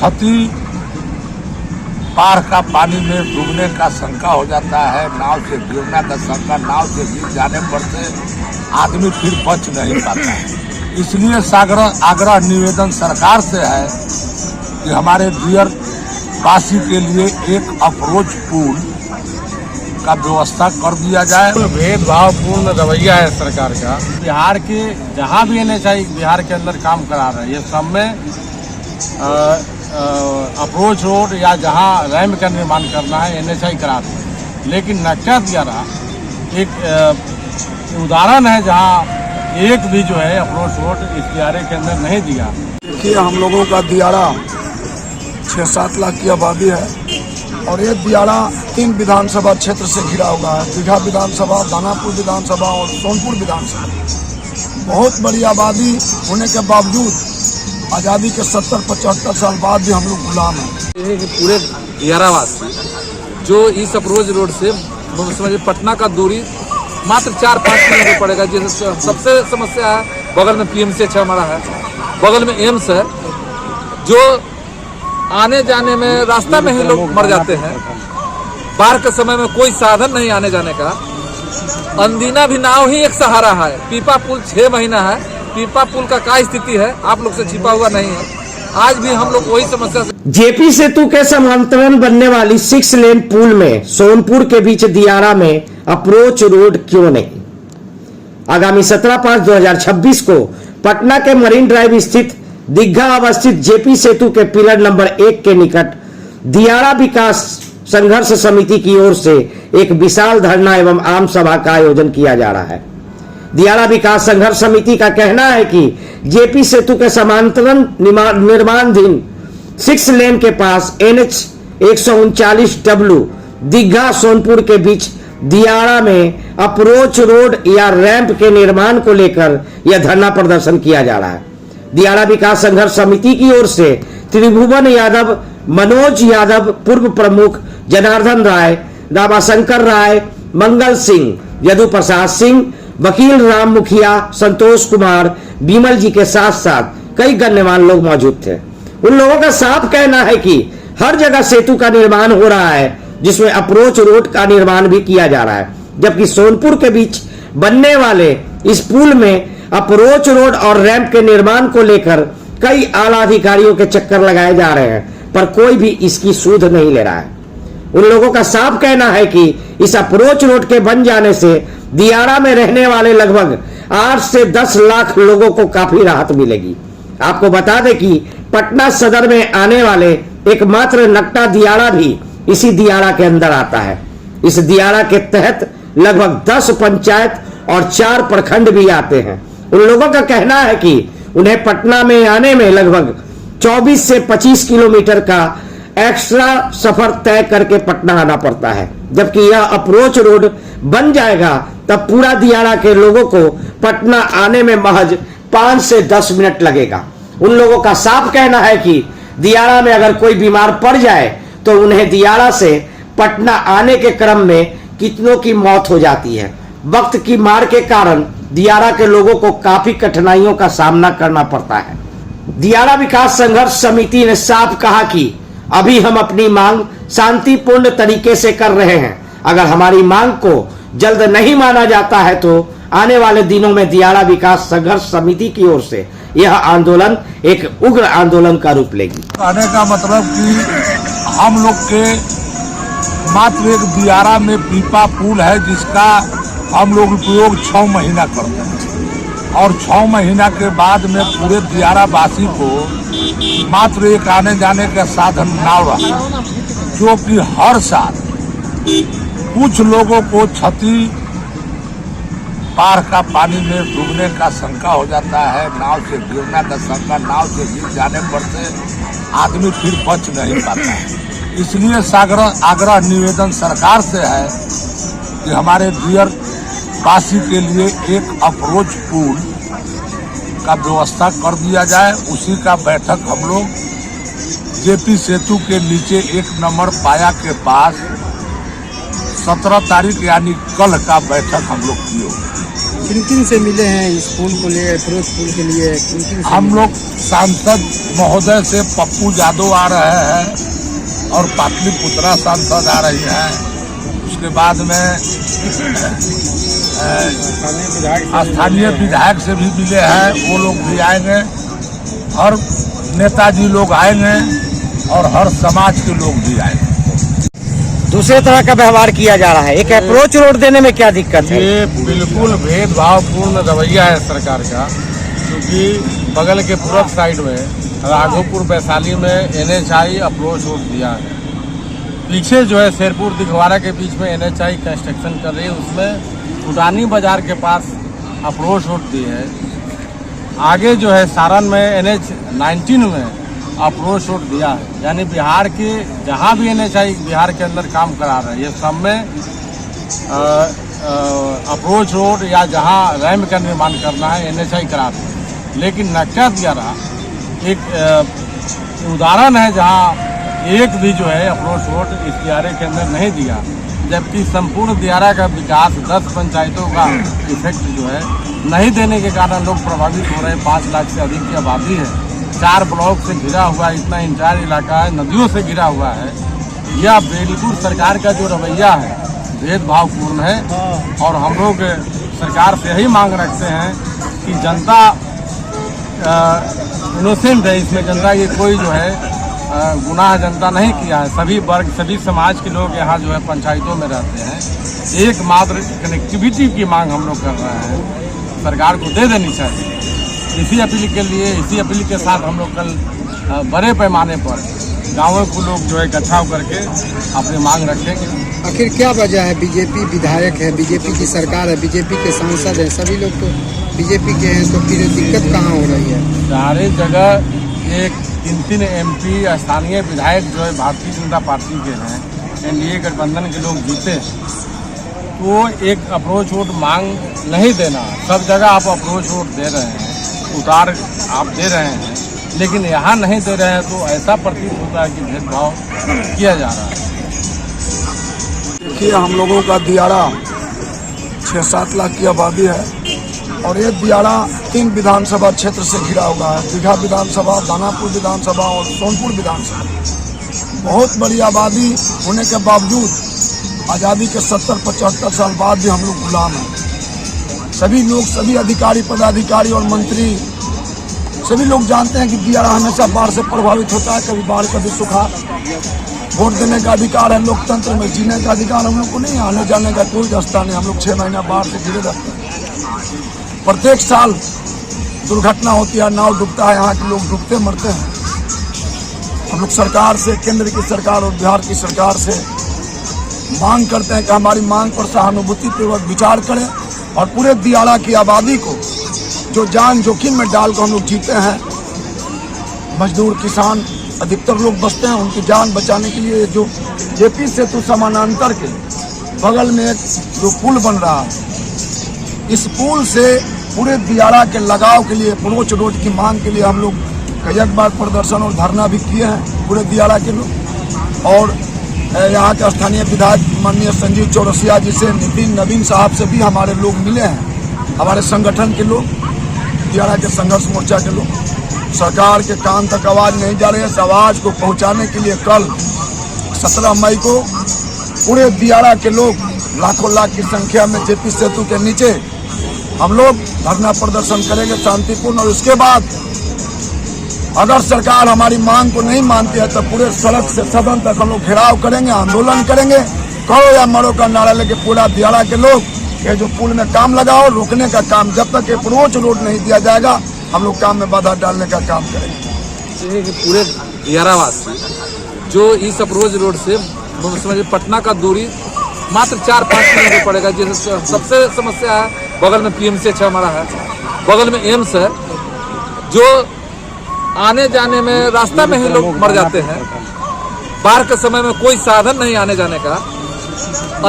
क्षति, बाढ़ का पानी में डूबने का शंका हो जाता है, नाव से गिरने का शंका, नाव से गिर जाने पर से आदमी फिर बच नहीं पाता है। इसलिए आग्रह निवेदन सरकार से है कि हमारे दियर वासी के लिए एक अप्रोच पुल का व्यवस्था कर दिया जाए। भेदभावपूर्ण रवैया है सरकार का। बिहार के जहाँ भी NHI बिहार के अंदर काम करा रहे हैं, ये सब में अप्रोच रोड या जहाँ रैम्प का निर्माण करना है NHI करा रहे हैं, लेकिन नक्शा दियारा एक उदाहरण है जहाँ एक भी जो है अप्रोच रोड इस दियारे के अंदर नहीं दिया। देखिए, हम लोगों का दियारा 6-7 लाख की आबादी है और ये दियारा 3 विधानसभा क्षेत्र से घिरा हुआ है। दीघा विधानसभा, दानापुर विधानसभा और सोनपुर विधानसभा। बहुत बड़ी आबादी होने के बावजूद आज़ादी के 70-75 साल बाद भी हम लोग गुलाम हैं। पूरे दियारावासी जो इस अप्रोच रोड से समझिए पटना का दूरी मात्र 4-5 किलोमीटर पड़ेगा। जिससे सबसे समस्या है, बगल में PMCH हमारा है, बगल में एम्स है, जो आने जाने में रास्ता में ही लोग मर जाते हैं। बाढ़ के समय में कोई साधन नहीं आने जाने का। अंदीना भी नाव ही एक सहारा है। पीपा पुल 6 महीना है। पीपा पुल का क्या स्थिति है आप लोग से छिपा हुआ नहीं है। आज भी हम लोग वही समस्या से। जेपी सेतु के समांतरण बनने वाली 6 लेन पुल में सोनपुर के बीच दियारा में अप्रोच रोड क्यों नहीं? आगामी 17/5/2026 को पटना के मरीन ड्राइव स्थित दीघा अवस्थित जेपी सेतु के पिलर नंबर 1 के निकट दियारा विकास संघर्ष समिति की ओर से एक विशाल धरना एवं आम सभा का आयोजन किया जा रहा है। दियारा विकास संघर्ष समिति का कहना है कि जेपी सेतु के समांतरण निर्माणाधीन 6 लेन के पास NH 139W दीघा सोनपुर के बीच दियारा में अप्रोच रोड या रैंप के निर्माण को लेकर यह धरना प्रदर्शन किया जा रहा है। दियारा विकास संघर्ष समिति की ओर से त्रिभुवन यादव, मनोज यादव, पूर्व प्रमुख जनार्दन राय, रामाशंकर राय, मंगल सिंह, यदु प्रसाद सिंह, वकील राम मुखिया, संतोष कुमार, बीमल जी के साथ साथ कई गण्यमान्य लोग मौजूद थे। उन लोगों का साफ कहना है कि हर जगह सेतु का निर्माण हो रहा है, जिसमें अप्रोच रोड का निर्माण भी किया जा रहा है, जबकि सोनपुर के बीच बनने वाले इस पुल में अप्रोच रोड और रैंप के निर्माण को लेकर कई आला अधिकारियों के चक्कर लगाए जा रहे हैं, पर कोई भी इसकी सूध नहीं ले रहा है। उन लोगों का साफ कहना है कि इस अप्रोच रोड के बन जाने से दियारा में रहने वाले लगभग 8 से 10 लाख लोगों को काफी राहत मिलेगी। आपको बता दें कि पटना सदर में आने वाले एकमात्र नकटा दियारा भी इसी दियारा के अंदर आता है। इस दियारा के तहत लगभग 10 पंचायत और 4 प्रखंड भी आते हैं। उन लोगों का कहना है कि उन्हें पटना में आने में लगभग 24 से 25 किलोमीटर का एक्स्ट्रा सफर तय करके पटना आना पड़ता है, जबकि यह अप्रोच रोड बन जाएगा तब पूरा दियारा के लोगों को पटना आने में महज 5 से 10 मिनट लगेगा। उन लोगों का साफ कहना है कि दियारा में अगर कोई बीमार पड़ जाए तो उन्हें दियारा से पटना आने के क्रम में कितनों की मौत हो जाती है। वक्त की मार के कारण दियारा के लोगों को काफी कठिनाइयों का सामना करना पड़ता है। दियारा विकास संघर्ष समिति ने साफ कहा कि अभी हम अपनी मांग शांतिपूर्ण तरीके से कर रहे हैं। अगर हमारी मांग को जल्द नहीं माना जाता है तो आने वाले दिनों में दियारा विकास संघर्ष समिति की ओर से यह आंदोलन एक उग्र आंदोलन का रूप लेगी। कहने का मतलब कि हम लोग के मात्र एक दियारा में पीपा पुल है, जिसका हम लोग उपयोग 6 महीना करते हैं और 6 महीना के बाद में पूरे दियारा वासी को मात्र एक आने जाने का साधन नाव रहा, जो कि हर साल कुछ लोगों को क्षति, बाढ़ का पानी में डूबने का शंका हो जाता है, नाव से गिरने का शंका, नाव से गिर जाने पर से आदमी फिर बच नहीं पाता है। इसलिए आग्रह निवेदन सरकार से है कि हमारे दियर वासी के लिए एक अप्रोच पुल का व्यवस्था कर दिया जाए। उसी का बैठक हम लोग जेपी सेतु के नीचे 1 नंबर पाया के पास 17 तारीख यानी कल का बैठक हम लोग किए। किन किन से मिले हैं इस पुल को लिए, अप्रोच पुल के लिए? किन किन से हम मिले? लोग सांसद महोदय से पप्पू यादव आ रहे हैं और पाटलिपुत्रा सांसद आ रही हैं। उसके बाद में स्थानीय विधायक से भी मिले हैं, वो लोग भी आएंगे। हर नेताजी लोग आएंगे और हर समाज के लोग भी आएंगे। दूसरे तरह का व्यवहार किया जा रहा है। एक अप्रोच रोड देने में क्या दिक्कत है? ये बिल्कुल भेदभावपूर्ण रवैया है सरकार का, क्योंकि बगल के पूरब साइड में राघोपुर वैशाली में NHI अप्रोच रोड दिया है। पीछे जो है शेरपुर दिघवारा के बीच में NHI कंस्ट्रक्शन कर रही है, उसमें फुटानी बाजार के पास अप्रोच रोड दी है। आगे जो है सारण में NH-19 में अप्रोच रोड दिया है। यानी बिहार के जहाँ भी NHI बिहार के अंदर काम करा रहे हैं, ये सब में अप्रोच रोड या जहाँ रैम्प का निर्माण करना है NHI करा रहे हैं। लेकिन नक्का दियारा एक उदाहरण है जहाँ एक भी जो है अप्रोच रोड इस दियारे के अंदर नहीं दिया, जबकि संपूर्ण दियारा का विकास 10 पंचायतों का इफेक्ट जो है नहीं देने के कारण लोग प्रभावित हो रहे हैं। 5 लाख से अधिक की आबादी है, 4 ब्लॉक से घिरा हुआ है, इतना इंटायर इलाका है, नदियों से घिरा हुआ है। यह बिल्कुल सरकार का जो रवैया है भेदभावपूर्ण है। और हम लोग सरकार से यही मांग रखते हैं कि जनता इनोसेंट है, इसमें जनता की कोई जो है गुनाह जनता नहीं किया है। सभी वर्ग, सभी समाज के लोग यहाँ जो है पंचायतों में रहते हैं। एकमात्र कनेक्टिविटी की मांग हम लोग कर रहे हैं, सरकार को दे देनी चाहिए। इसी अपील के लिए, इसी अपील के साथ हम लोग कल बड़े पैमाने पर गाँवों को लोग जो है इकट्ठा करके अपनी मांग रखेंगे। आखिर क्या वजह है? बीजेपी विधायक है, बीजेपी की सरकार है, बीजेपी के सांसद हैं, सभी लोग तो बीजेपी के हैं, तो फिर दिक्कत कहाँ हो रही है? सारे जगह एक 3 MP स्थानीय विधायक जो है भारतीय जनता पार्टी के हैं, NDA गठबंधन के लोग जीते, तो एक अप्रोच रोड मांग नहीं देना। सब जगह आप अप्रोच रोड दे रहे हैं, उतार आप दे रहे हैं, लेकिन यहाँ नहीं दे रहे हैं, तो ऐसा प्रतीत होता है कि भेदभाव किया जा रहा है। देखिए, हम लोगों का दियारा 6-7 लाख की आबादी है और ये दियारा 3 विधानसभा क्षेत्र से घिरा हुआ है। दीघा विधानसभा, दानापुर विधानसभा और सोनपुर विधानसभा। बहुत बड़ी आबादी होने के बावजूद आज़ादी के 70-75 साल बाद भी हम लोग गुलाम हैं। सभी लोग, सभी अधिकारी, पदाधिकारी और मंत्री, सभी लोग जानते हैं कि दियारा हमेशा बाढ़ से प्रभावित होता है, कभी बाढ़ कभी सुखाड़। वोट देने का अधिकार है, लोकतंत्र में जीने का अधिकार हम लोग को नहीं, आने जाने का कोई रास्ता नहीं। हम लोग 6 महीना बाढ़ से घिरे रहते हैं। प्रत्येक साल दुर्घटना होती है, नाव डूबता है, यहाँ के लोग डूबते मरते हैं। हम लोग सरकार से, केंद्र की सरकार और बिहार की सरकार से मांग करते हैं कि हमारी मांग पर सहानुभूतिपूर्वक विचार करें और पूरे दियारा की आबादी को जो जान जोखिम में डालकर हम लोग जीते हैं, मजदूर, किसान, अधिकतर लोग बसते हैं, उनकी जान बचाने के लिए जो जेपी सेतु समानांतर के बगल में एक जो पुल बन रहा है, इस पुल से पूरे दियारा के लगाव के लिए, अप्रोच रोड की मांग के लिए हम लोग कई बार प्रदर्शन और धरना भी किए हैं, पूरे दियारा के लोग। और यहाँ के स्थानीय विधायक माननीय संजीव चौरसिया जी से, नितिन नवीन साहब से भी हमारे लोग मिले हैं, हमारे संगठन के लोग, दियारा के संघर्ष मोर्चा के लोग। सरकार के कान तक आवाज़ नहीं जा रही है। इस आवाज़ को पहुँचाने के लिए कल 17 मई को पूरे दियारा के लोग लाखों लाख की संख्या में जेपी सेतु के नीचे हम लोग धरना प्रदर्शन करेंगे शांतिपूर्ण। और उसके बाद अगर सरकार हमारी मांग को नहीं मानती है तो पूरे सड़क से सदन तक हम लोग घेराव करेंगे, आंदोलन करेंगे। करो या मरो का नारा लेके पूरा दियारा के लोग ये जो पुल में काम लगाओ, रोकने का काम, जब तक अप्रोच रोड नहीं दिया जाएगा हम लोग काम में बाधा डालने का काम करेंगे। पूरे दियारावासी जो इस अप्रोच रोड से समझिए पटना का दूरी मात्र 4-5 किलोमीटर पड़ेगा। जैसे सबसे समस्या है, बगल में PMCH हमारा है, बगल में एम्स है, जो आने जाने में रास्ता में ही लोग मर जाते हैं। बाढ़ के समय में कोई साधन नहीं आने जाने का।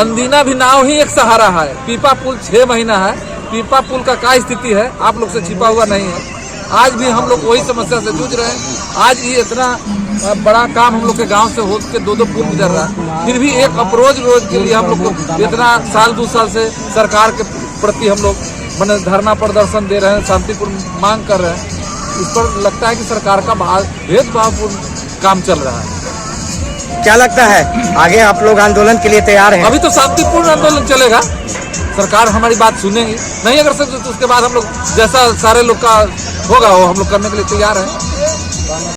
अंदीना भी नाव ही एक सहारा है। पीपा पुल 6 महीना है, पीपा पुल का क्या स्थिति है आप लोग से छिपा हुआ नहीं है। आज भी हम लोग वही समस्या से जूझ रहे हैं। आज ये इतना बड़ा काम हम लोग के गांव से हो के 2-2 पुल गुजर रहा है, फिर भी एक अप्रोच रोड के लिए हम लोग इतना साल 2 साल से सरकार के प्रति हम लोग मैंने धरना प्रदर्शन दे रहे हैं, शांतिपूर्ण मांग कर रहे हैं, इस पर लगता है कि सरकार का भेदभावपूर्ण काम चल रहा है। क्या लगता है आगे आप लोग आंदोलन के लिए तैयार हैं? अभी तो शांतिपूर्ण आंदोलन चलेगा, सरकार हमारी बात सुनेगी, नहीं अगर सब तो उसके बाद हम लोग जैसा सारे लोग का होगा वो हम लोग करने के लिए तैयार हैं।